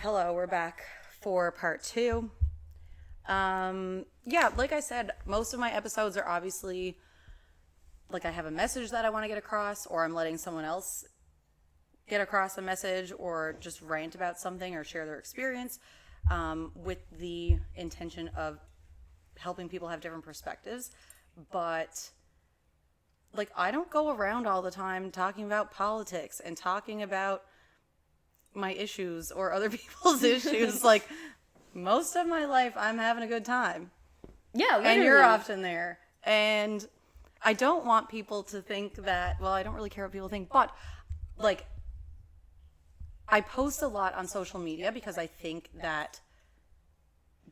Hello, we're back for part 2. Like I said, most of my episodes are obviously like I have a message that I want to get across, or I'm letting someone else get across a message, or just rant about something or share their experience, with the intention of helping people have different perspectives. But like, I don't go around all the time talking about politics and talking about my issues or other people's issues. Like, most of my life, I'm having a good time. Yeah, literally. And you're often there. And I don't want people to think that, well, I don't really care what people think, but like, I post a lot on social media because I think that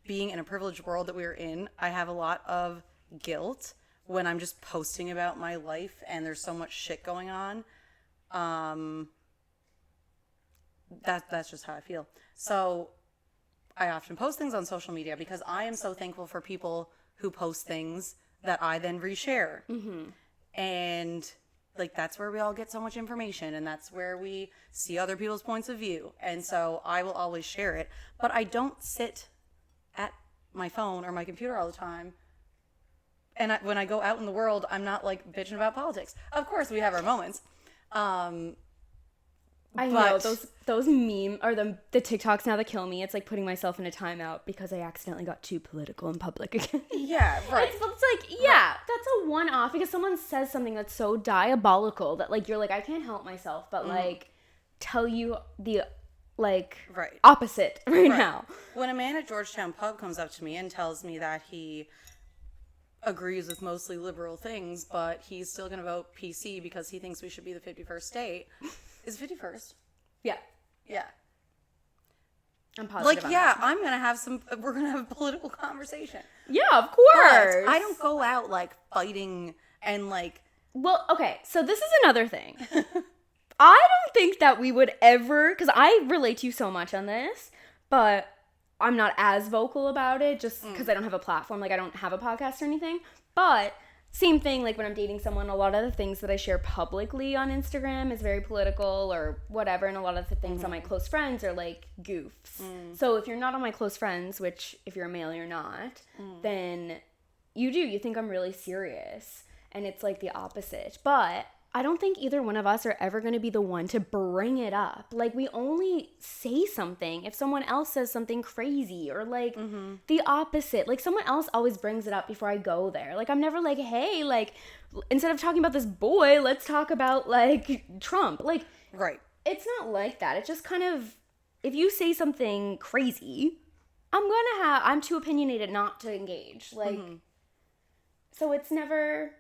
being in a privileged world that we're in, I have a lot of guilt when I'm just posting about my life and there's so much shit going on. That's just how I feel. So I often post things on social media because I am so thankful for people who post things that I then reshare. Mm-hmm. And like, that's where we all get so much information, and that's where we see other people's points of view. And so I will always share it, but I don't sit at my phone or my computer all the time. And when I go out in the world, I'm not like bitching about politics. Of course, we have our moments. I know those meme or the TikToks now that kill me. It's like putting myself in a timeout because I accidentally got too political in public again. Yeah, right. It's like, yeah, that's a one-off because someone says something that's so diabolical that like you're like, I can't help myself but like tell you the like opposite right now. When a man at Georgetown Pub comes up to me and tells me that he agrees with mostly liberal things, but he's still going to vote PC because he thinks we should be the 51st state. Is it 51st? Yeah. Yeah. I'm positive. Like, yeah, I'm going to have we're going to have a political conversation. Yeah, of course. But I don't go out, like, fighting and, like... Well, okay, so this is another thing. I don't think that we would ever... Because I relate to you so much on this, but I'm not as vocal about it just because I don't have a platform. Like, I don't have a podcast or anything. But... Same thing, like when I'm dating someone, a lot of the things that I share publicly on Instagram is very political or whatever, and a lot of the things on my close friends are like goofs. So if you're not on my close friends, which if you're a male you're not, then you think I'm really serious, and it's like the opposite. But I don't think either one of us are ever going to be the one to bring it up. Like, we only say something if someone else says something crazy or, like, the opposite. Like, someone else always brings it up before I go there. Like, I'm never like, hey, like, instead of talking about this boy, let's talk about, like, Trump. Like, right. It's not like that. It's just kind of, if you say something crazy, I'm too opinionated not to engage. Like, so it's never...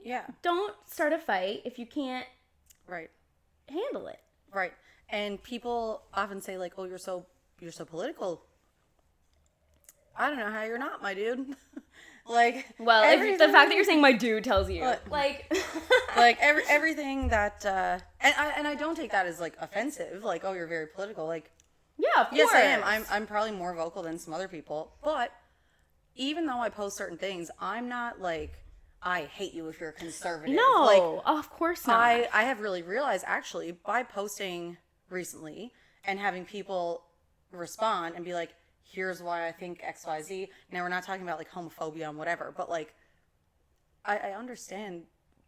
Yeah. Don't start a fight if you can't handle it. Right. And people often say like, "Oh, you're so political." I don't know how you're not, my dude. Like, well, if the fact that you're saying my dude tells you. Like like everything that and I don't take that as like offensive, like, "Oh, you're very political." Like, yeah, of course. Yes, I am. I'm probably more vocal than some other people, but even though I post certain things, I'm not like, I hate you if you're a conservative. No, like, of course not. I have really realized, actually, by posting recently and having people respond and be like, here's why I think XYZ. Now, we're not talking about, like, homophobia and whatever, but, like, I understand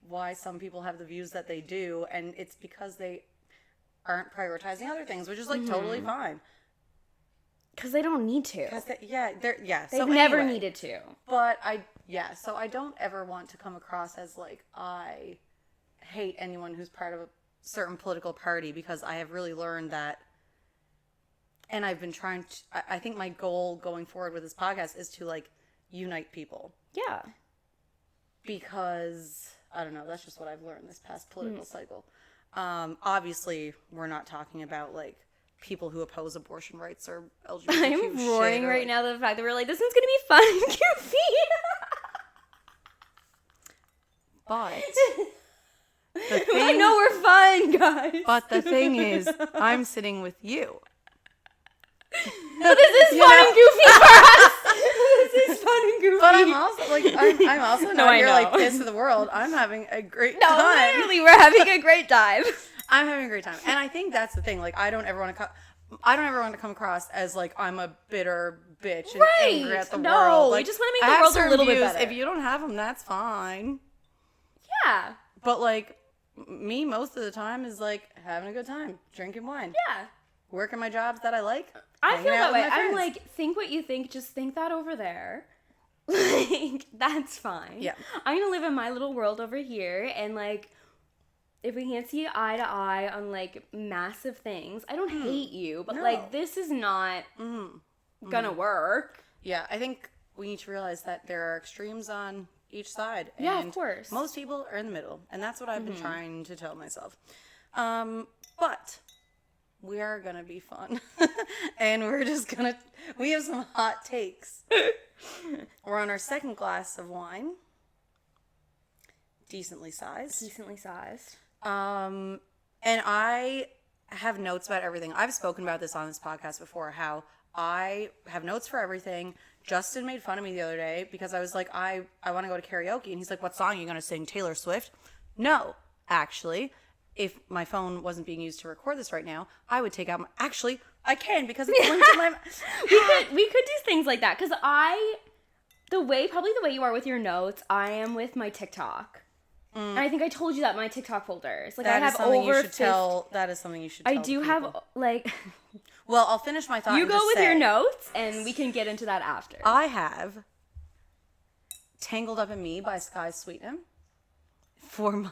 why some people have the views that they do, and it's because they aren't prioritizing other things, which is, like, totally fine. Because they don't need to. They've never needed to. But so I don't ever want to come across as like I hate anyone who's part of a certain political party, because I have really learned that, and I've been trying to, I think my goal going forward with this podcast is to like unite people. Yeah. Because, I don't know, that's just what I've learned this past political cycle. Obviously, we're not talking about like people who oppose abortion rights or LGBTQ I'm roaring right now the fact that we're like, this one's going to be fun and goofy. But I know we're fun, guys. But the thing is, I'm sitting with you. So this is fun and goofy for us. This is fun and goofy. But I'm also like, I'm also not here like piss of the world. I'm having a great time. No, literally, we're having a great time. I'm having a great time, and I think that's the thing. Like, I don't ever want to. I don't ever want to come across as like I'm a bitter bitch and Right. angry at the No, world. we Like, just wanna make I the have world a certain little bit views. better. If you don't have them, that's fine. Yeah. But like me, most of the time is like having a good time, drinking wine, Yeah. working my jobs that I like. I hanging feel out that with way. my I'm friends. like, think what you think, just think that over there. Like, that's fine. Yeah. I'm gonna live in my little world over here, and like, if we can't see eye to eye on like massive things, I don't hate you, but No. like, this is not gonna work. Yeah, I think we need to realize that there are extremes on each side. Yeah, of and course. Most people are in the middle, and that's what I've been trying to tell myself. But we are gonna be fun, and we have some hot takes. We're on our second glass of wine, decently sized. Decently sized. And I have notes about everything. I've spoken about this on this podcast before, how I have notes for everything. Justin made fun of me the other day because I was like, I want to go to karaoke. And he's like, what song are you going to sing? Taylor Swift? No, actually, if my phone wasn't being used to record this right now, I would take out my... Actually, I can because it's linked to my... we could do things like that, because probably the way you are with your notes, I am with my TikTok. And I think I told you that my TikTok folders. Like, I have over 50. That is something you should tell I do people. have, like... Well, I'll finish my thought. You and go just with say, your notes, and we can get into that after. I have Tangled Up in Me by Sky Sweetnam for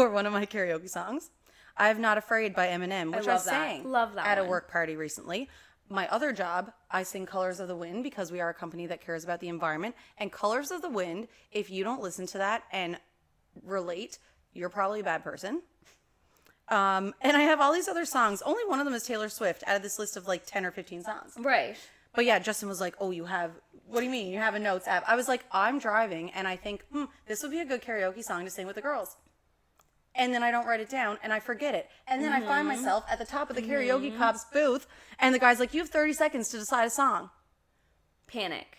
one of my karaoke songs. I have Not Afraid by Eminem, which I love that. sang Love that at a one. work party recently. My other job, I sing Colors of the Wind because we are a company that cares about the environment. And Colors of the Wind, if you don't listen to that and relate, you're probably a bad person. And I have all these other songs. Only one of them is Taylor Swift out of this list of like 10 or 15 songs. Right. But yeah, Justin was like, oh, what do you mean? You have a notes app? I was like, I'm driving and I think, this would be a good karaoke song to sing with the girls. And then I don't write it down and I forget it. And then I find myself at the top of the karaoke cop's booth and the guy's like, you have 30 seconds to decide a song. Panic.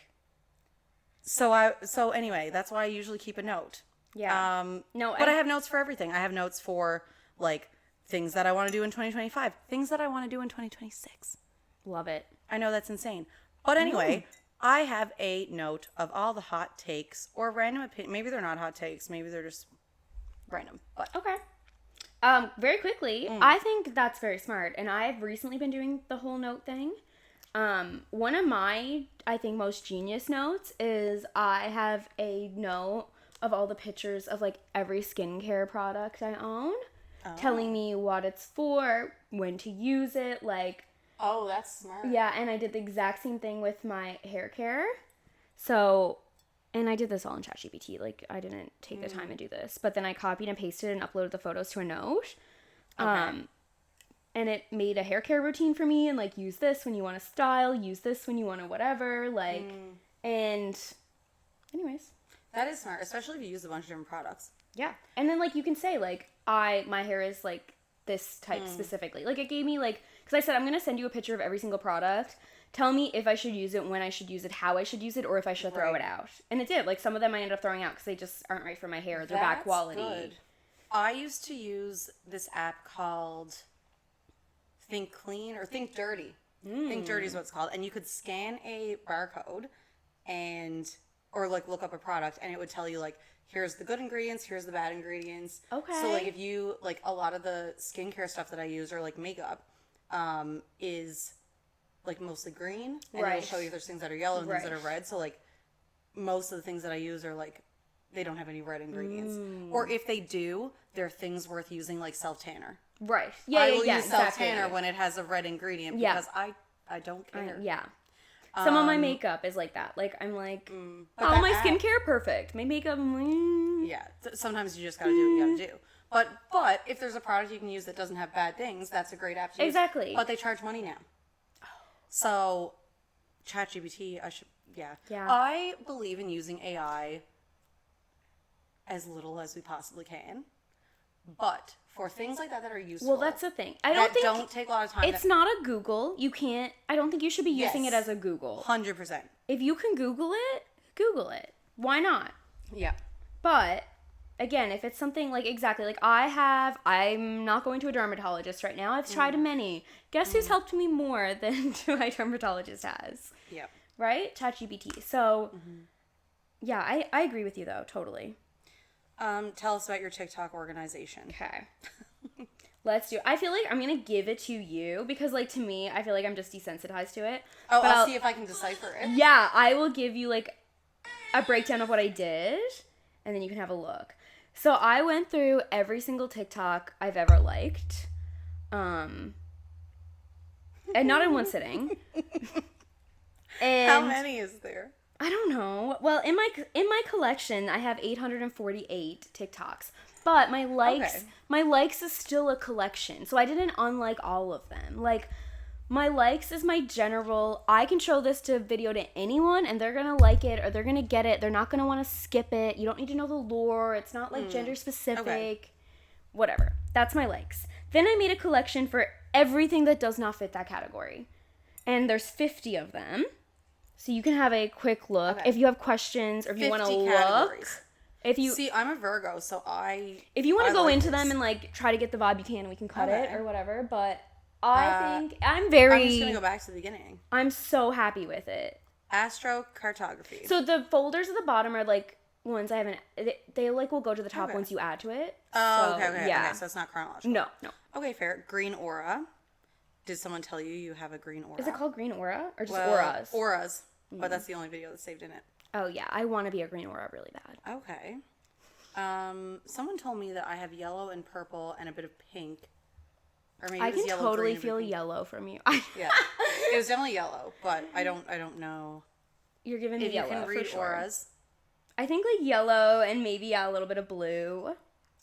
So anyway, that's why I usually keep a note. Yeah. But I have notes for everything. I have notes for like things that I want to do in 2025, things that I want to do in 2026. Love it. I know that's insane. But anyway, I have a note of all the hot takes or random opinions. Maybe they're not hot takes. Maybe they're just random. But Okay. Very quickly, I think that's very smart. And I've recently been doing the whole note thing. One of my, I think, most genius notes is I have a note of all the pictures of like every skincare product I own. Telling me what it's for, when to use it, like... Oh, that's smart. Yeah, and I did the exact same thing with my hair care. So, and I did this all in ChatGPT. Like, I didn't take the time to do this. But then I copied and pasted and uploaded the photos to a note. Okay. And it made a hair care routine for me. And, like, use this when you want to style. Use this when you want to whatever. Like, and... Anyways. That is smart, especially if you use a bunch of different products. Yeah. And then, like, you can say, like, my hair is, like, this type specifically. Like, it gave me, like, because I said, I'm going to send you a picture of every single product. Tell me if I should use it, when I should use it, how I should use it, or if I should throw it out. And it did. Like, some of them I ended up throwing out because they just aren't right for my hair. They're bad quality. Good. I used to use this app called Think Clean or Think Dirty. Think Dirty is what it's called. And you could scan a barcode or like look up a product and it would tell you like, here's the good ingredients, here's the bad ingredients. Okay. So like if you, like a lot of the skincare stuff that I use or like makeup is like mostly green. And it'll show you there's things that are yellow and things that are red. So like most of the things that I use are like, they don't have any red ingredients. Or if they do, they're things worth using like self-tanner. Right. Yeah, I will yeah, use self-tanner when it has a red ingredient because I don't care. Yeah. Some of my makeup is like that. Like, I'm like, But oh, my that skincare, perfect. My makeup, Yeah, sometimes you just gotta do what you gotta do. But if there's a product you can use that doesn't have bad things, that's a great app to use. Exactly. But they charge money now. So, ChatGPT, yeah. I believe in using AI as little as we possibly can. But for things like that are useful. Well, that's the thing. I don't take a lot of time. It's not a Google. I don't think you should be using it Yes. as a Google. 100%. If you can Google it, Google it. Why not? Yeah. But again, if it's something like exactly like I'm not going to a dermatologist right now. I've tried many. Guess who's helped me more than my dermatologist has? Yeah. Right? ChatGPT. So, yeah, I agree with you though, totally. Tell us about your TikTok organization. Okay. Let's do it. I feel like I'm going to give it to you because, like, to me, I feel like I'm just desensitized to it. Oh, But I'll see if I can decipher it. Yeah, I will give you, like, a breakdown of what I did, and then you can have a look. So I went through every single TikTok I've ever liked. And not in one sitting. And How many is there? I don't know. Well, in my collection, I have 848 TikToks. But my likes is still a collection. So I didn't unlike all of them. Like, my likes is my general, I can show this to video to anyone and they're gonna like it or they're gonna get it. They're not gonna want to skip it. You don't need to know the lore. It's not like gender specific. Okay. Whatever. That's my likes. Then I made a collection for everything that does not fit that category. And there's 50 of them. So you can have a quick look. Okay. If you have questions or if you want to look. If you see, I'm a Virgo, so if you want to go like into this. them and like try to get the vibe, you can and we can cut it Okay. or whatever. But I think I'm I'm just gonna go very back to the beginning. I'm so happy with it. Astrocartography. So the folders at the bottom are like ones I haven't. They like will go to the top Okay. once you add to it. Oh, So, okay. Yeah. Okay, so it's not chronological. No. Okay, fair. Green aura. Did someone tell you have a green aura? Is it called green aura or just Well, auras? Auras. But that's the only video that's saved in it. Oh yeah, I want to be a green aura really bad. Okay. Someone told me that I have yellow and purple and a bit of pink. Or maybe I it was can yellow, totally green, and feel pink. yellow from you. Yeah. It was definitely yellow, but I don't know. You're giving me If you yellow can read for sure. auras. I think like yellow and maybe a little bit of blue.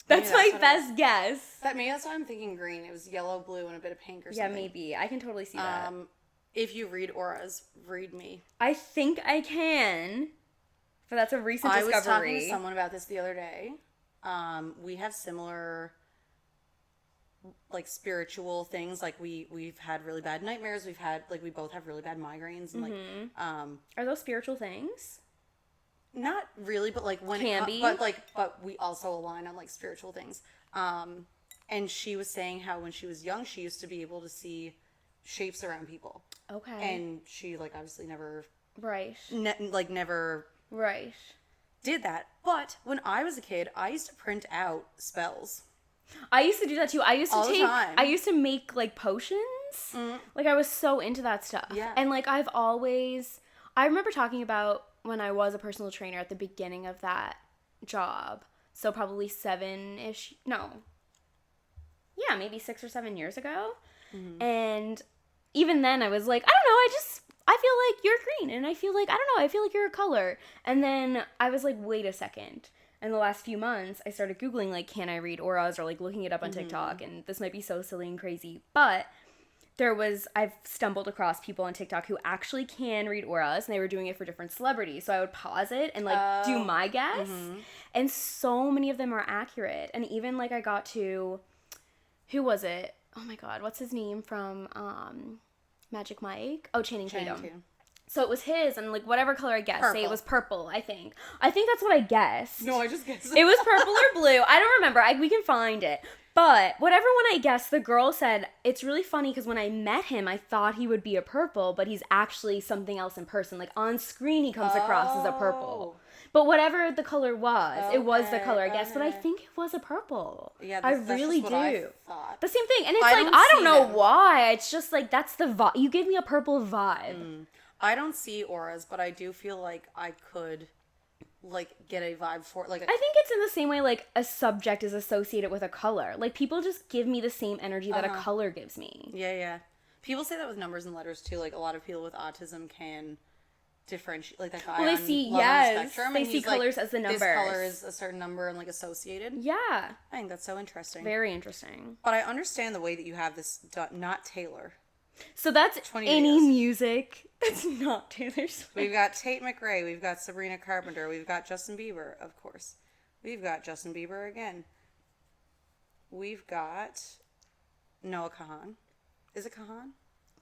That's that's my what it best guess. Maybe that's why I'm thinking green. It was yellow, blue, and a bit of pink or Yeah, something. maybe. I can totally see that. If you read auras, read me. I think I can. But that's a recent I was talking discovery. to someone about this the other day. We have similar like spiritual things. Like we've had really bad nightmares. We both have really bad migraines and Are those spiritual things? not really, but like when Can be. but we also align on like spiritual things. And she was saying how when she was young, she used to be able to see shapes around people. Okay. And she like obviously never Right. never Right. did that. But when I was a kid, I used to print out spells. I used to do that too. I used to All the time. I used to make like potions. Like I was so into that stuff. Yeah. And like I remember talking about when I was a personal trainer at the beginning of that job. So probably 7-ish. No. Yeah, maybe 6 or 7 years ago. And even then I was like, I don't know, I feel like you're green and I feel like you're a color. And then I was like, wait a second. In the last few months, I started Googling, like, can I read auras or, like, looking it up on TikTok. And this might be so silly and crazy. But I've stumbled across people on TikTok who actually can read auras. And they were doing it for different celebrities. So I would pause it and, like, do my guess. And so many of them are accurate. And even, like, I got to, who was it? Oh, my God. What's his name from Magic Mike? Oh, Channing Tatum. So it was his, and like whatever color I guessed. Say it was purple, I think. I think that's what I guessed. No, I just guessed. It was purple or blue. I don't remember. We can find it. But whatever one I guessed, the girl said, it's really funny because when I met him, I thought he would be a purple, but he's actually something else in person. Like on screen, he comes across as a purple. But whatever the color was, it was the color I guessed. But I think it was a purple. Yeah, I that's really just do. what I thought. The same thing. And it's I like, don't I don't see know them. why. It's just like, that's the vibe. You gave me a purple vibe. I don't see auras, but I do feel like I could, like, get a vibe for it. Like, I think it's in the same way, like, a subject is associated with a color. Like, people just give me the same energy that a color gives me. yeah. People say that with numbers and letters, too. Like, a lot of people with autism can differentiate. Like, that guy Well, they on see, Love on the yes, Spectrum, they and see he's like, colors as the This numbers. color is a certain number and, like, associated. Yeah. I think that's so interesting. Very interesting. But I understand the way that you have this, not Taylor. So that's 20 any videos. music that's not Taylor Swift. We've got Tate McRae. We've got Sabrina Carpenter. We've got Justin Bieber, of course. We've got Justin Bieber again. We've got Noah Kahan. Is it Kahan?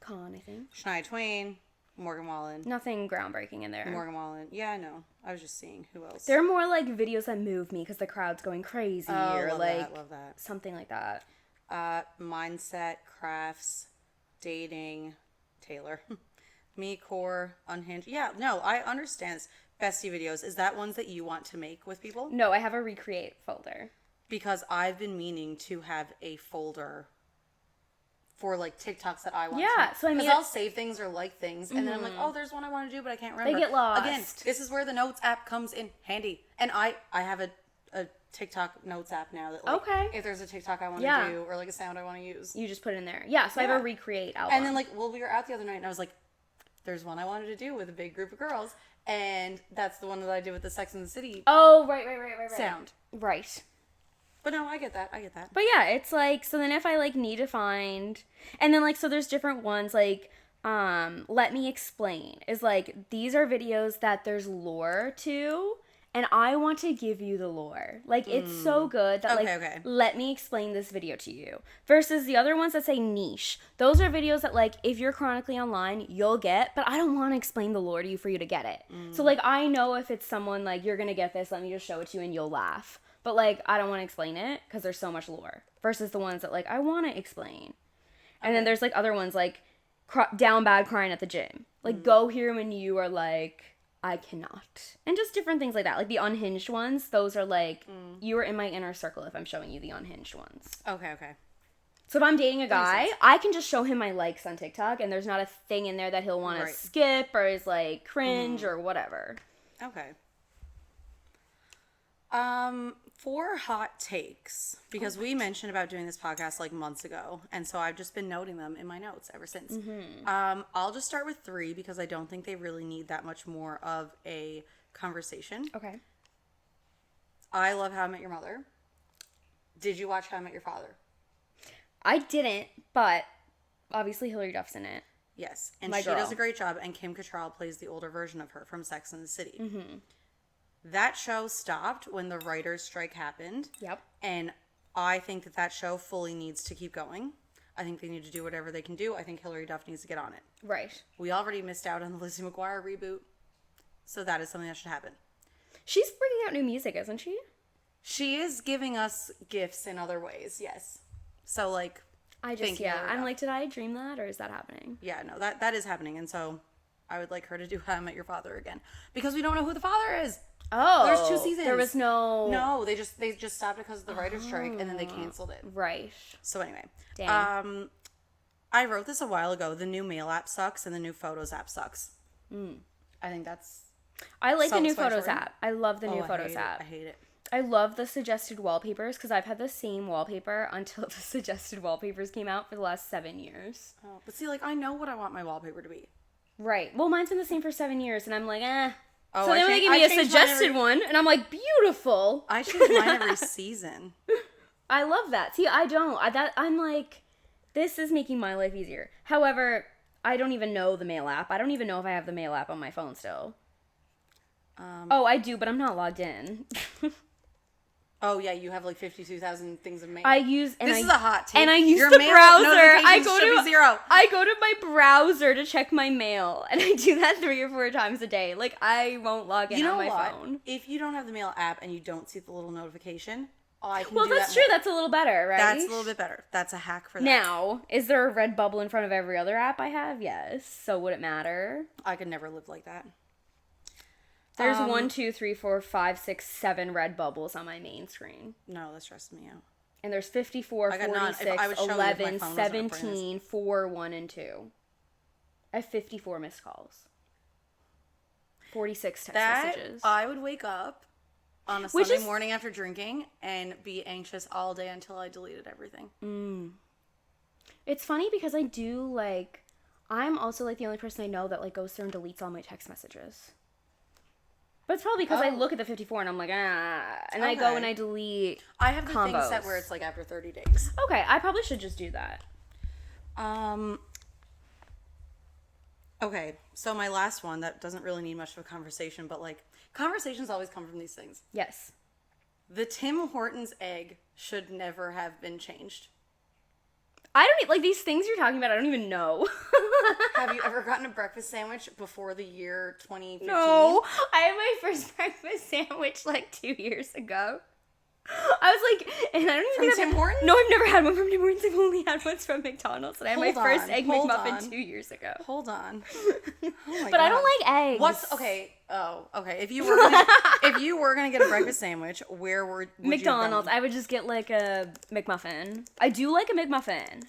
Con, I think. Shania Twain. Morgan Wallen. Nothing groundbreaking in there. Morgan Wallen. Yeah, I know. I was just seeing who else. They're more like videos that move me because the crowd's going crazy or love like that, love that. something like that. Mindset, crafts, dating, Taylor. Me, core, unhinged. Yeah, no, I understand. Bestie videos. Is that ones that you want to make with people? No, I have a recreate folder. Because I've been meaning to have a folder for like TikToks that I want to. Yeah, so I mean, because I'll save things or like things, and then I'm like, oh, there's one I want to do, but I can't remember. They get lost. Again, this is where the notes app comes in handy. And I have a TikTok notes app now that like, okay, if there's a TikTok I want to do or like a sound I want to use, you just put it in there. Yeah, so I have a recreate album. And then like, well, we were out the other night, and I was like, there's one I wanted to do with a big group of girls, and that's the one that I did with the Sex and the City. Oh, right. Sound. Right. But no, I get that. But yeah, it's like, so then if I like need to find, and then like, so there's different ones like, let me explain is like, these are videos that there's lore to, and I want to give you the lore. Like, it's so good that let me explain this video to you. Versus the other ones that say niche. Those are videos that like, if you're chronically online, you'll get, but I don't want to explain the lore to you for you to get it. So like, I know if it's someone like, you're going to get this, let me just show it to you and you'll laugh. But, like, I don't want to explain it because there's so much lore. Versus the ones that, like, I want to explain. And then there's, like, other ones, like, down bad crying at the gym. Like, go here when you are, like, I cannot. And just different things like that. Like, the unhinged ones, those are, like, you are in my inner circle if I'm showing you the unhinged ones. Okay. So if I'm dating a guy, I can just show him my likes on TikTok, and there's not a thing in there that he'll want to skip or is, like, cringe or whatever. Okay. For hot takes, because we mentioned about doing this podcast like months ago, and so I've just been noting them in my notes ever since. I'll just start with 3 because I don't think they really need that much more of a conversation. Okay. I love How I Met Your Mother. Did you watch How I Met Your Father? I didn't, but obviously Hilary Duff's in it. Yes, and she does a great job, and Kim Cattrall plays the older version of her from Sex and the City. That show stopped when the writer's strike happened. Yep. And I think that show fully needs to keep going. I think they need to do whatever they can do. I think Hilary Duff needs to get on it. Right. We already missed out on the Lizzie McGuire reboot. So that is something that should happen. She's bringing out new music, isn't she? She is giving us gifts in other ways, yes. So, like, I'm like, did I dream that, or is that happening? Yeah, no, that is happening. And so I would like her to do How I Met Your Father again. Because we don't know who the father is. Oh, there's 2 seasons. There was no. They just stopped because of the writer's strike, and then they canceled it. Right. So anyway, Dang. I wrote this a while ago. The new mail app sucks, and the new photos app sucks. I think that's. I like the new photos app. I love the new photos I app. hate it. I love the suggested wallpapers because I've had the same wallpaper until the suggested wallpapers came out for the last 7 years. Oh, but see, like, I know what I want my wallpaper to be. Right. Well, mine's been the same for 7 years, and I'm like, eh. Oh, so then they give me a suggested one, and I'm like, beautiful. I change mine every season. I love that. See, I don't. I'm like, this is making my life easier. However, I don't even know the mail app. I don't even know if I have the mail app on my phone still. I do, but I'm not logged in. Oh yeah, you have like 52,000 things of mail. This is a hot take. And I use Your the mail browser. notifications should be 0. I go to my browser to check my mail, and I do that 3 or 4 times a day. Like, I won't log in on my phone. If you don't have the mail app and you don't see the little notification, I can well, do that's true. That's a little better, right? That's a little bit better. That's a hack for that. Now, is there a red bubble in front of every other app I have? Yes. So would it matter? I could never live like that. There's 1, 2, 3, 4, 5, 6, 7 red bubbles on my main screen. No, that stresses me out. And there's 54, 46, 11, 17, 4, 1, and 2. I have 54 missed calls. 46 text messages. I would wake up on a Sunday morning after drinking and be anxious all day until I deleted everything. It's funny because I do, like, I'm also, like, the only person I know that, like, goes through and deletes all my text messages. But it's probably because I look at the 54 and I'm like, and I go and I delete I have the thing set where it's like after 30 days. Okay, I probably should just do that. Okay, so my last one that doesn't really need much of a conversation, but like, conversations always come from these things. Yes. The Tim Hortons egg should never have been changed. I don't like these things you're talking about. I don't even know. Have you ever gotten a breakfast sandwich before the year 2015? No, I had my first breakfast sandwich like 2 years ago. I was like, and I don't even From Tim Hortons? No, I've never had one from Tim Hortons. I've only had ones from McDonald's, and I had my first egg hold McMuffin on. 2 years ago. Hold on. Oh my But I God. don't like eggs. What's okay? Oh, okay. If you were gonna get a breakfast sandwich, where would McDonald's? You have I would just get like a McMuffin. I do like a McMuffin.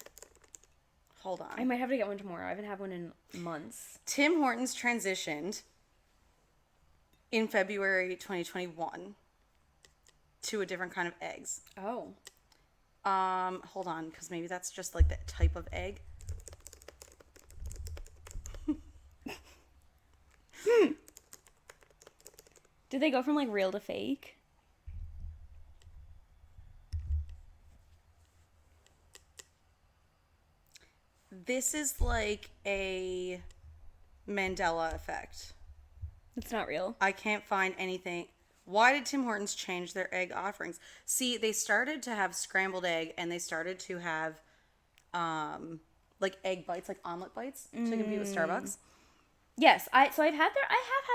Hold on. I might have to get one tomorrow. I haven't had one in months. Tim Hortons transitioned in February 2021 to a different kind of eggs. Oh. Hold on, because maybe that's just like the type of egg. Did they go from like real to fake? This is like a Mandela effect. It's not real. I can't find anything. Why did Tim Hortons change their egg offerings? See, they started to have scrambled egg and they started to have like egg bites, like omelet bites to compete with Starbucks. Yes, I have had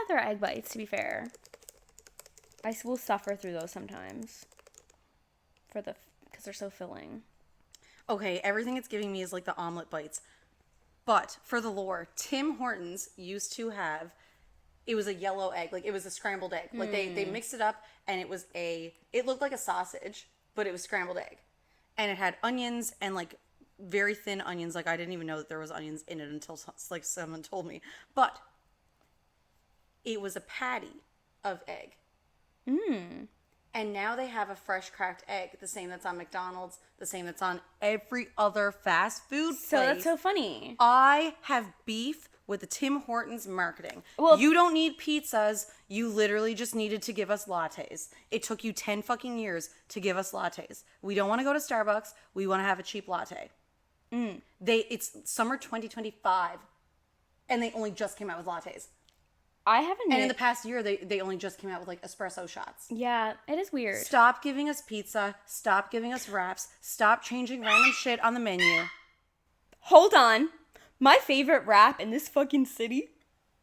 their egg bites, to be fair. I will suffer through those sometimes. Because they're so filling. Okay, everything it's giving me is like the omelet bites. But for the lore, Tim Hortons used to have, it was a yellow egg, like it was a scrambled egg. Like they mixed it up and it looked like a sausage, but it was scrambled egg. And it had onions and like very thin onions. Like I didn't even know that there was onions in it until like someone told me. But it was a patty of egg. And now they have a fresh cracked egg, the same that's on McDonald's, the same that's on every other fast food place. So that's so funny. I have beef with the Tim Hortons marketing. Well- You don't need pizzas. You literally just needed to give us lattes. It took you 10 fucking years to give us lattes. We don't want to go to Starbucks. We want to have a cheap latte. It's summer 2025, and they only just came out with lattes. I haven't. And in the past year, they only just came out with like espresso shots. Yeah, it is weird. Stop giving us pizza. Stop giving us wraps. Stop changing random shit on the menu. Hold on. My favorite rap in this fucking city.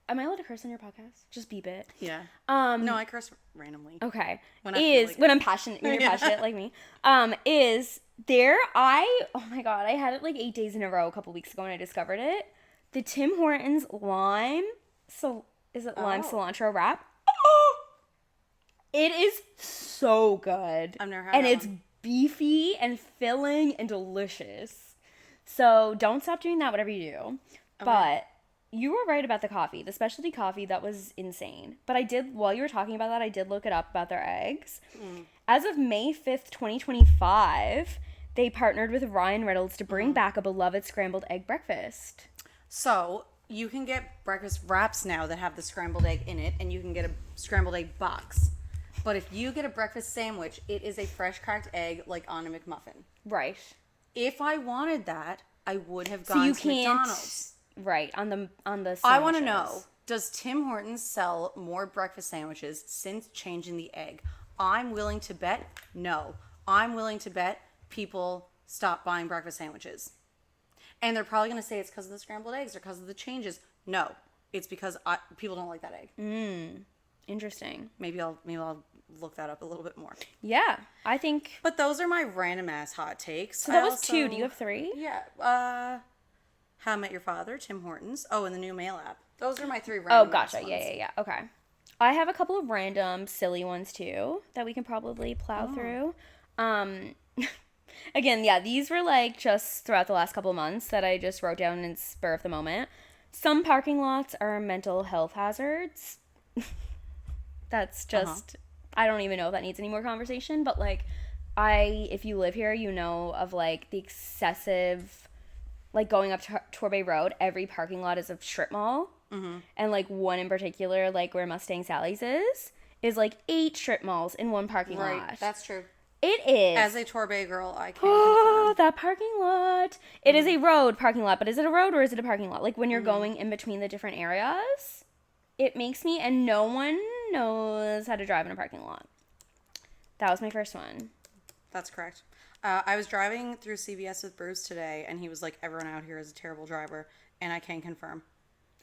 Am I allowed to curse on your podcast? Just beep it. Yeah. No, I curse randomly. Okay. When I feel like when I'm passionate, when you're passionate like me. Oh my God, I had it like 8 days in a row a couple weeks ago when I discovered it. The Tim Hortons lime, lime cilantro wrap? It is so good. I've never had and that it's one. beefy and filling and delicious. So don't stop doing that, whatever you do. Okay. But you were right about the coffee. The specialty coffee, that was insane. But while you were talking about that, I did look it up about their eggs. As of May 5th, 2025, they partnered with Ryan Reynolds to bring back a beloved scrambled egg breakfast. So you can get breakfast wraps now that have the scrambled egg in it, and you can get a scrambled egg box. But if you get a breakfast sandwich, it is a fresh cracked egg like on a McMuffin. Right. If I wanted that, I would have gone to McDonald's. Right, on the sandwiches. I want to know, does Tim Hortons sell more breakfast sandwiches since changing the egg? I'm willing to bet no. I'm willing to bet people stop buying breakfast sandwiches. And they're probably going to say it's because of the scrambled eggs or because of the changes. No, it's because people don't like that egg. Interesting. Maybe I'll look that up a little bit more. Yeah, I think. But those are my random ass hot takes. So that was 2. Do you have 3? Yeah. How I Met Your Father, Tim Hortons. Oh, and the new mail app. Those are my 3 random. Oh, gotcha. ones. Yeah. Okay. I have a couple of random silly ones too that we can probably plow through. Again, yeah, these were like just throughout the last couple of months that I just wrote down in spur of the moment. Some parking lots are mental health hazards. That's just, I don't even know if that needs any more conversation, but like, if you live here, you know of like the excessive, like going up to Torbay Road, every parking lot is a strip mall. And like one in particular, like where Mustang Sally's is like 8 strip malls in one parking lot. Right, that's true. It is. As a Torbay girl, I can Oh, that parking lot. It is a road parking lot, but is it a road or is it a parking lot? Like when you're going in between the different areas, it makes me, and no one knows how to drive in a parking lot. That was my first one. That's correct. I was driving through CVS with Bruce today, and he was like, everyone out here is a terrible driver, and I can confirm.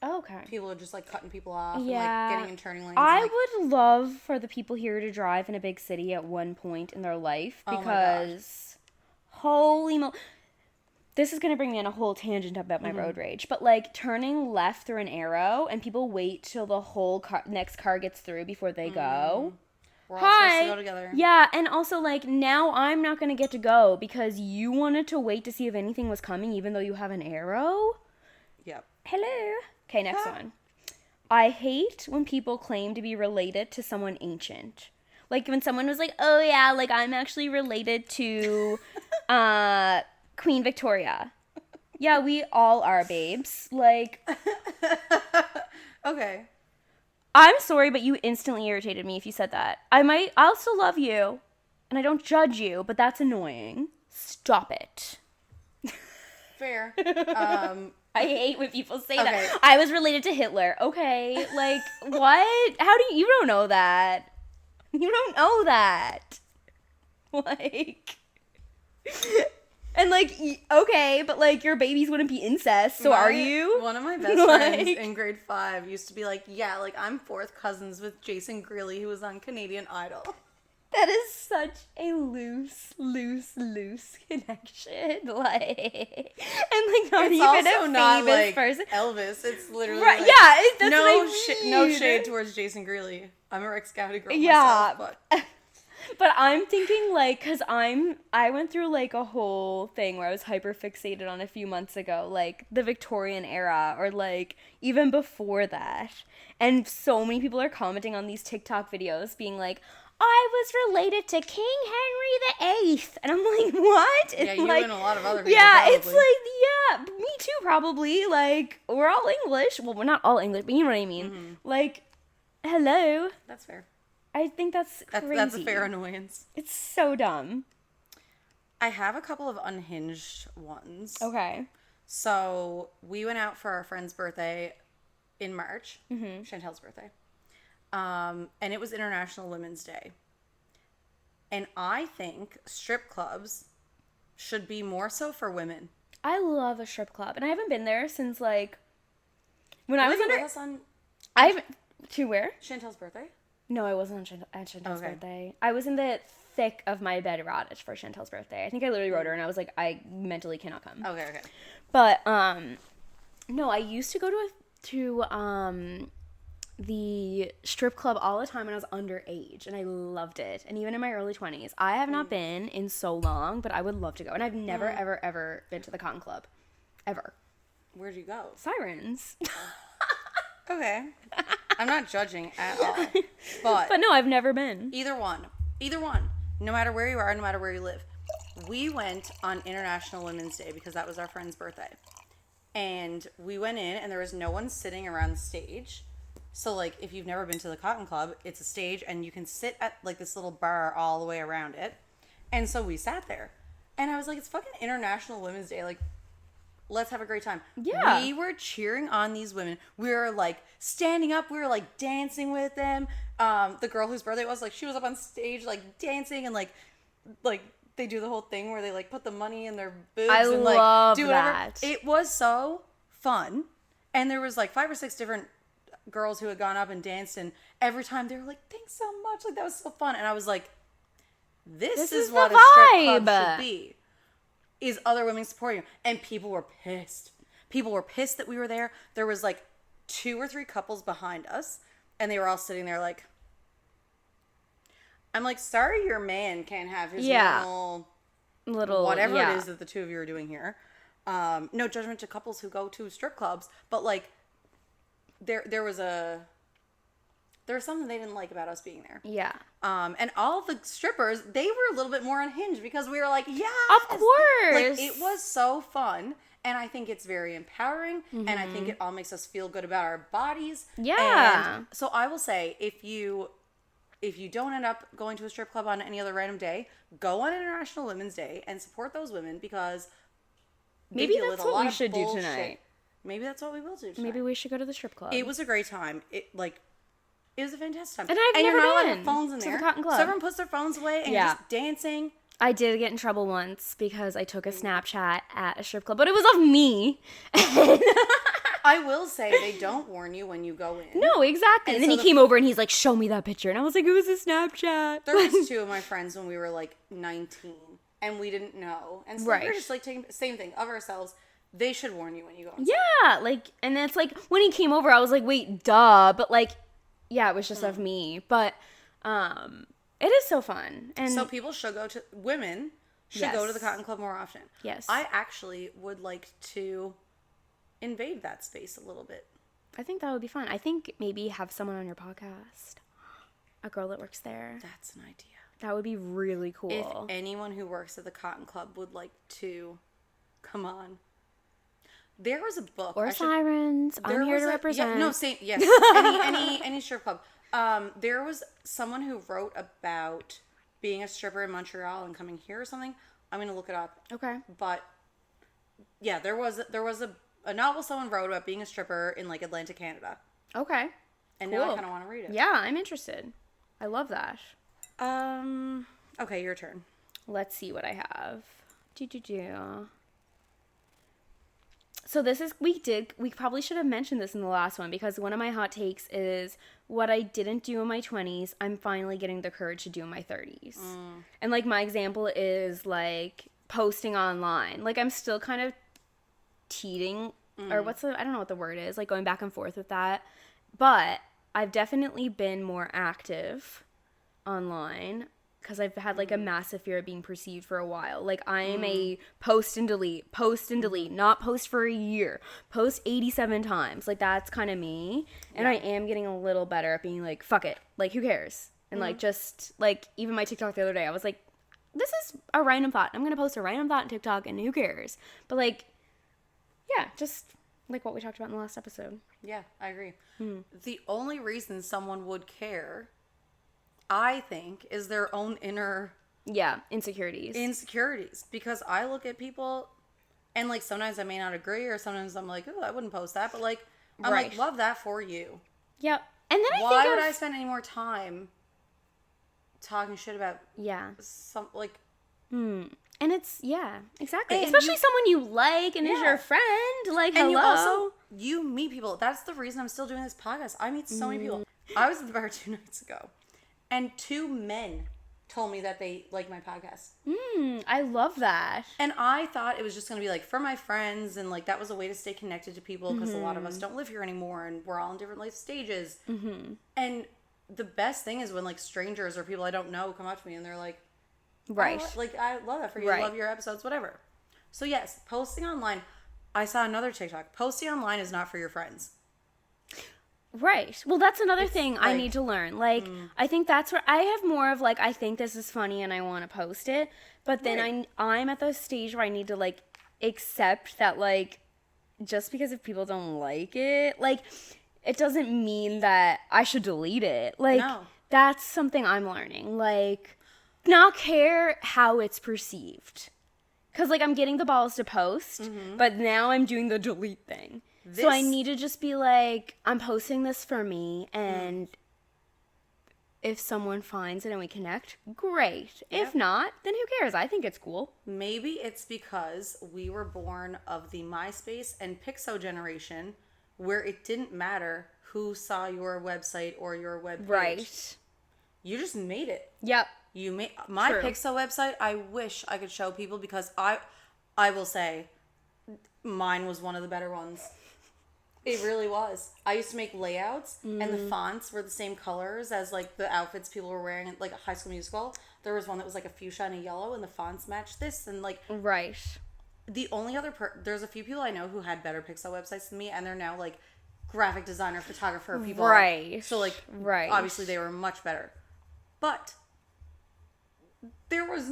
Oh, okay. People are just, like, cutting people off and, Yeah. like, getting in turning lanes. I and, like, would love for the people here to drive in a big city at one point in their life Oh my because holy this is going to bring me on a whole tangent about my road rage, but like turning left through an arrow and people wait till the whole next car gets through before they go. We're all supposed to go together. Yeah, and also like now I'm not going to get to go because you wanted to wait to see if anything was coming even though you have an arrow. Yep. Hello. Okay, next one. I hate when people claim to be related to someone ancient. Like when someone was like, "Oh yeah, like I'm actually related to Queen Victoria." Yeah, we all are, babes. Like Okay. I'm sorry, but you instantly irritated me if you said that. I'll still love you and I don't judge you, but that's annoying. Stop it. Fair. I hate when people say Okay. that. I was related to Hitler. Okay, like, what? How do you don't know that? You don't know that. Like, and like, okay, but like, your babies wouldn't be incest, so are you? One of my best friends in grade 5 used to be like, yeah, like, I'm fourth cousins with Jason Greeley, who was on Canadian Idol. That is such a loose connection. Like, and like not It's even also a not famous like person. Elvis. It's literally Right? like, Yeah, that's no what I mean. no shade towards Jason Greeley. I'm a Rex Scouty girl Yeah. myself, but But I'm thinking like, cause I went through like a whole thing where I was hyper fixated on a few months ago, like the Victorian era or like even before that. And so many people are commenting on these TikTok videos being like, I was related to King Henry VIII. And I'm like, what? yeah, you like, and a lot of other people. yeah, probably. it's like, yeah, me too, probably. Like, we're all English. Well, we're not all English, but you know what I mean. Like, hello. That's fair. I think that's crazy. That's a fair annoyance. It's so dumb. I have a couple of unhinged ones. Okay. So we went out for our friend's birthday in March, Chantel's birthday, and it was International Women's Day. And I think strip clubs should be more so for women. I love a strip club, and I haven't been there since like when I was Were you under. with us on I haven't to where? Chantel's birthday? No, I wasn't on at Chantel's Okay. birthday. I was in the thick of my bed rottage for Chantel's birthday. I think I literally wrote her, and I was like, I mentally cannot come. Okay. But no, I used to go to the strip club all the time when I was underage, and I loved it. And even in my early 20s, I have not been in so long, but I would love to go. And I've never, ever been to the Cotton Club, ever. Where'd you go? Sirens. Okay. I'm not judging at all. But But no, I've never been. either one. No matter where you are, no matter where you live. We went on International Women's Day because that was our friend's birthday. And we went in and there was no one sitting around the stage. So like if you've never been to the Cotton Club, it's a stage and you can sit at like this little bar all the way around it. And so we sat there. And I was like, it's fucking International Women's Day. Like, let's have a great time. Yeah. We were cheering on these women. We were like standing up. We were like dancing with them. The girl whose birthday it was, like, she was up on stage like dancing and like they do the whole thing where they like put the money in their boobs I and like love do whatever. that. It was so fun. And there was like 5 or 6 different girls who had gone up and danced, and every time they were like, thanks so much. Like, that was so fun. And I was like, this is is what the a strip club vibe. should be. Is other women supporting you. And people were pissed. People were pissed that we were there. There was like 2 or 3 couples behind us, and they were all sitting there like, I'm like, sorry your man can't have his little whatever yeah. it is that the two of you are doing here. No judgment to couples who go to strip clubs, but like there was something they didn't like about us being there. Yeah. And all the strippers, they were a little bit more unhinged because we were like, yeah, Of course. like it was so fun. And I think it's very empowering, and I think it all makes us feel good about our bodies. Yeah. And so I will say, if you don't end up going to a strip club on any other random day, go on International Women's Day and support those women because they Maybe deal that's with a what lot we of should do bullshit. tonight. Maybe that's what we will do tonight. Maybe we should go to the strip club. It was a great time. It was a fantastic time. And I've you're never not allowed to been have phones in to the there. Cotton Club. So everyone puts their phones away and Yeah. you're just dancing. I did get in trouble once because I took a Snapchat at a strip club, but it was of me. I will say they don't warn you when you go in. No, exactly. And then he came over and he's like, show me that picture. And I was like, it was a Snapchat. There was 2 of my friends when we were like 19 and we didn't know. And so we were just like taking the same thing of ourselves. They should warn you when you go in. Yeah, like, and then it's like, when he came over, I was like, wait, duh. But like, yeah, it was just of me. But, it is so fun. And so people should women should go to the Cotton Club more often. Yes. I actually would like to invade that space a little bit. I think that would be fun. I think maybe have someone on your podcast. A girl that works there. That's an idea. That would be really cool. If anyone who works at the Cotton Club would like to come on. There was a book. Or sirens. I'm here to represent. Yeah, no, same. Yes. any strip club. There was someone who wrote about being a stripper in Montreal and coming here or something. I'm gonna look it up. Okay. But yeah, there was a novel someone wrote about being a stripper in like Atlantic, Canada. Okay. And now I kind of want to read it. Yeah, I'm interested. I love that. Okay, your turn. Let's see what I have. So this is, we probably should have mentioned this in the last one because one of my hot takes is what I didn't do in my 20s, I'm finally getting the courage to do in my 30s. And like my example is like posting online. Like I'm still kind of teeting or I don't know what the word is, like going back and forth with that. But I've definitely been more active online because I've had like a massive fear of being perceived for a while. Like I am a post and delete, not post for a year, post 87 times. Like that's kind of me. And I am getting a little better at being like, fuck it. Like who cares? And like just like even my TikTok the other day, I was like, this is a random thought. I'm going to post a random thought on TikTok and who cares? But like, yeah, just like what we talked about in the last episode. Yeah, I agree. The only reason someone would care, I think, is their own inner... Yeah, insecurities. Because I look at people, and, like, sometimes I may not agree, or sometimes I'm like, oh, I wouldn't post that. But, like, I'm like, love that for you. Yep. And then Why would I spend any more time talking shit about... Yeah. Some, like... And it's, yeah, exactly. And especially someone you like and is your friend. Like, and hello. You meet people. That's the reason I'm still doing this podcast. I meet so many people. I was at the bar 2 nights ago. And 2 men told me that they like my podcast. I love that. And I thought it was just going to be like for my friends. And like that was a way to stay connected to people. Because a lot of us don't live here anymore. And we're all in different life stages. And the best thing is when like strangers or people I don't know come up to me and they're like, right. Oh, like, I love that for you. I love your episodes, whatever. So, yes, posting online. I saw another TikTok. Posting online is not for your friends. Right. Well, that's another thing like, I need to learn. Like, I think that's where I have more of, like, I think this is funny and I want to post it. But then I'm at the stage where I need to, like, accept that, like, just because if people don't like it, like, it doesn't mean that I should delete it. Like, that's something I'm learning. Like... not care how it's perceived. Because, like, I'm getting the balls to post, but now I'm doing the delete thing. So I need to just be like, I'm posting this for me, and if someone finds it and we connect, great. If not, then who cares? I think it's cool. Maybe it's because we were born of the MySpace and Pixo generation, where it didn't matter who saw your website or your webpage. Right. You just made it. Yep. You made my Pixo website. I wish I could show people because I will say, mine was one of the better ones. It really was. I used to make layouts, and the fonts were the same colors as like the outfits people were wearing, like a High School Musical. There was one that was like a fuchsia and a yellow, and the fonts matched this, and like the only other there's a few people I know who had better Pixo websites than me, and they're now like graphic designer, photographer people. Right. So like obviously they were much better, but. There was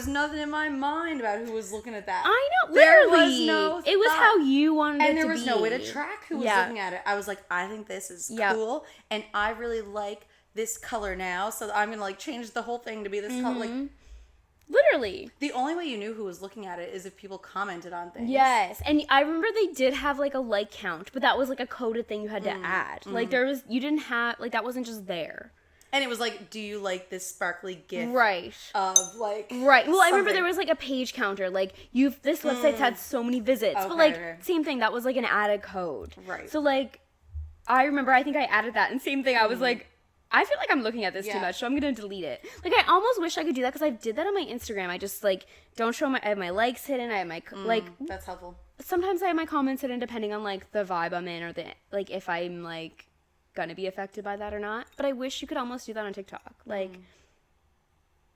nothing in my mind about who was looking at that. I know, literally. There was no thought. It was how you wanted it to be. And there was no way to track who was looking at it. I was like, I think this is cool, and I really like this color now, so I'm going to like change the whole thing to be this color. Like, literally. The only way you knew who was looking at it is if people commented on things. Yes, and I remember they did have like a like count, but that was like a coded thing you had to add. Like you didn't have, like that wasn't just there. And it was like, do you like this sparkly gift Right. of like Right. Well, I remember something. there was like a page counter. Like, this website's had so many visits. Okay, but like, okay. same thing. That was like an added code. Right. So like, I remember, I think I added that. And same thing, I was like, I feel like I'm looking at this too Yeah. much, so I'm going to delete it. Like, I almost wish I could do that because I did that on my Instagram. I just like, don't show I have my likes hidden. I have my, like, That's helpful. sometimes I have my comments hidden depending on like the vibe I'm in or like if I'm like gonna be affected by that or not. But I wish you could almost do that on TikTok. Like,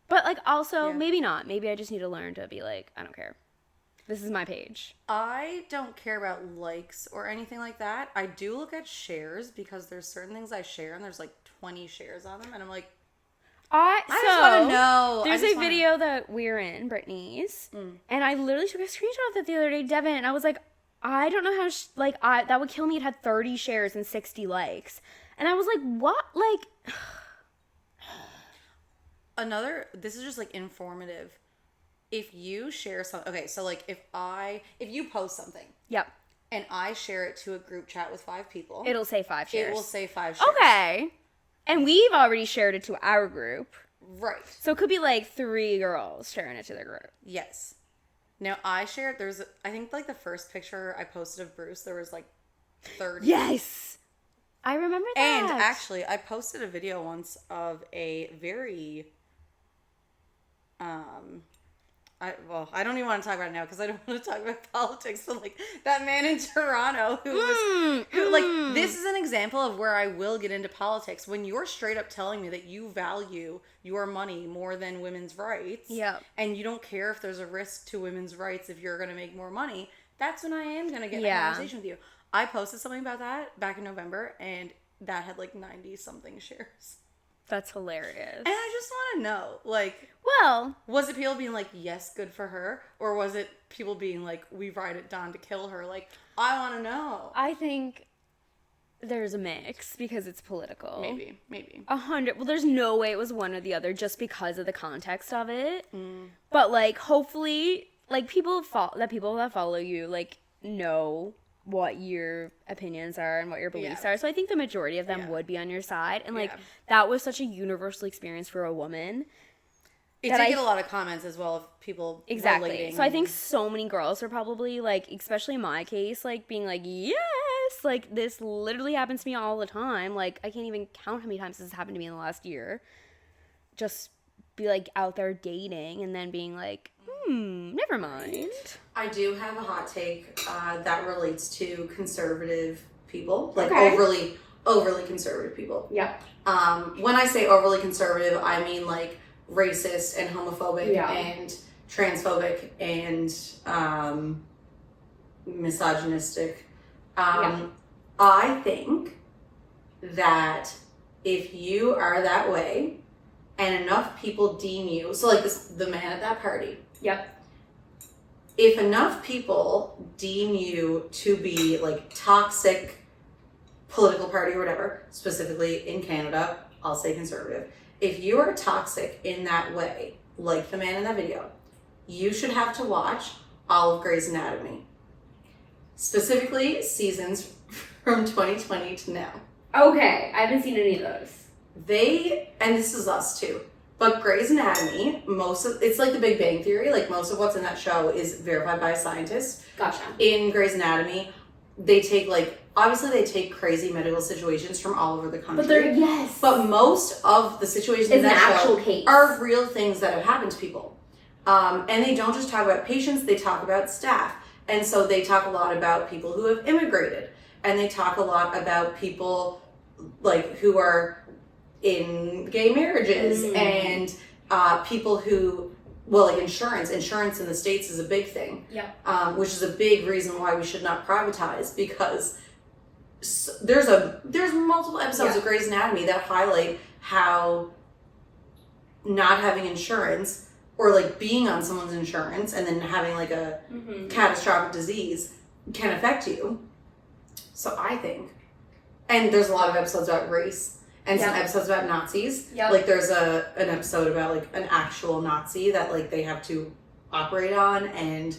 but like also maybe not. Maybe I just need to learn to be like, I don't care. This is my page. I don't care about likes or anything like that. I do look at shares because there's certain things I share and there's like 20 shares on them and I'm like, I just want to know. There's a video that we're in, Brittany's, and I literally took a screenshot of that the other day, Devin, and I was like, I don't know how, that would kill me. It had 30 shares and 60 likes. And I was like, what? Like, this is just like informative. If you share something, okay, so like if you post something. Yep. And I share it to a group chat with 5 people. It'll say 5 shares. It will say 5 shares. Okay. And we've already shared it to our group. Right. So it could be like 3 girls sharing it to their group. Yes. Now I shared, I think like the first picture I posted of Bruce, there was like 30. Yes. I remember that. And actually, I posted a video once of a very, I don't even want to talk about it now because I don't want to talk about politics, but like that man in Toronto who this is an example of where I will get into politics. When you're straight up telling me that you value your money more than women's rights, Yep. and you don't care if there's a risk to women's rights if you're going to make more money, that's when I am going to get in a conversation with you. I posted something about that back in November, and that had like 90-something shares. That's hilarious. And I just want to know, like, well, was it people being like, yes, good for her? Or was it people being like, we ride it down to kill her? Like, I want to know. I think there's a mix because it's political. Maybe. 100. Well, there's no way it was one or the other just because of the context of it. But like, hopefully, like people that follow you like know what your opinions are and what your beliefs are. So I think the majority of them would be on your side. And like that was such a universal experience for a woman. It did get a lot of comments as well of people relating. So I think so many girls are probably like, especially in my case, like being like, yes, like this literally happens to me all the time. Like I can't even count how many times this has happened to me in the last year. Just be like out there dating and then being like, never mind. I do have a hot take that relates to conservative people, like overly conservative people. Yep. When I say overly conservative, I mean like racist and homophobic and transphobic and misogynistic. I think that if you are that way and enough people deem you, so like the man at that party. Yep. If enough people deem you to be like toxic political party or whatever, specifically in Canada, I'll say conservative. If you are toxic in that way, like the man in that video, you should have to watch all of Grey's Anatomy. Specifically seasons from 2020 to now. Okay, I haven't seen any of those. And this is us too, but Grey's Anatomy, it's like the Big Bang Theory, like most of what's in that show is verified by a scientist. Gotcha. In Grey's Anatomy, they take obviously they take crazy medical situations from all over the country. But most of the situations in that show are real things that have happened to people. And they don't just talk about patients, they talk about staff. And so they talk a lot about people who have immigrated. And they talk a lot about people like who are in gay marriages and people who, like insurance in the States is a big thing. Which is a big reason why we should not privatize, because there's multiple episodes of Grey's Anatomy that highlight how not having insurance or like being on someone's insurance and then having like a catastrophic disease can affect you. So I think, and there's a lot of episodes about race and some episodes about Nazis. Like there's an episode about like an actual Nazi that like they have to operate on, and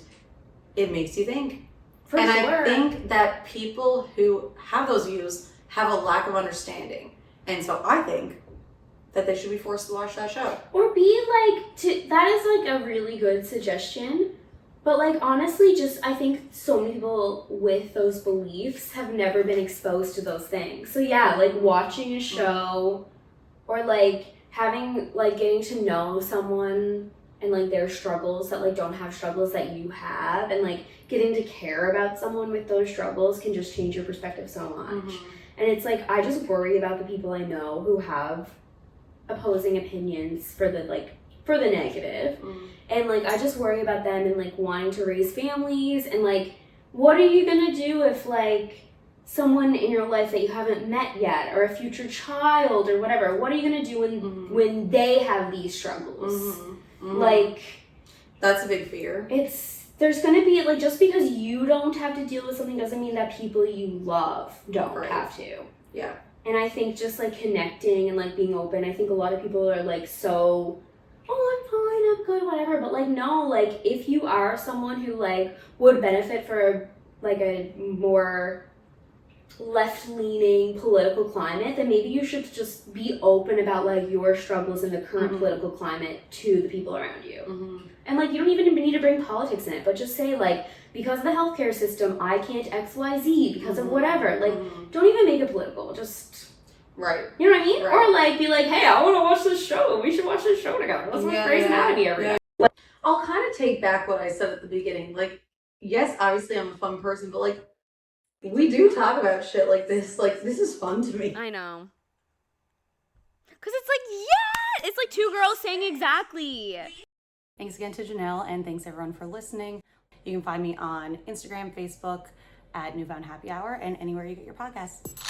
it makes you think. I think that people who have those views have a lack of understanding. And so I think that they should be forced to watch that show. Or be like, that is like a really good suggestion. But like, honestly, just, I think so many people with those beliefs have never been exposed to those things. So yeah, like watching a show or like having, like getting to know someone and like their struggles that like don't have struggles that you have, and like getting to care about someone with those struggles can just change your perspective so much. And it's like, I just worry about the people I know who have opposing opinions for the negative. And like, I just worry about them and like wanting to raise families, and like, what are you gonna do if like someone in your life that you haven't met yet, or a future child or whatever, what are you gonna do when they have these struggles? Like, that's a big fear. There's gonna be like, just because you don't have to deal with something doesn't mean that people you love don't have to. Yeah. And I think just like connecting and like being open, I think a lot of people are like, so, oh, I'm fine, I'm good, whatever. But like, no, like if you are someone who like would benefit for like a more left-leaning political climate, then maybe you should just be open about like your struggles in the current political climate to the people around you. And like, you don't even need to bring politics in it, but just say like, because of the healthcare system, I can't XYZ because of whatever. Like, don't even make it political. Just, right. You know what I mean? Right. Or like, be like, hey, I want to watch this show. We should watch this show together. Let's watch Grey's Anatomy every night. I'll kind of take back what I said at the beginning. Like, yes, obviously I'm a fun person, but like, we do talk about shit like this. Like, this is fun to me. I know. Because it's like, yeah! It's like two girls saying exactly. Thanks again to Janelle, and thanks everyone for listening. You can find me on Instagram, Facebook, at Newfound Happy Hour, and anywhere you get your podcasts.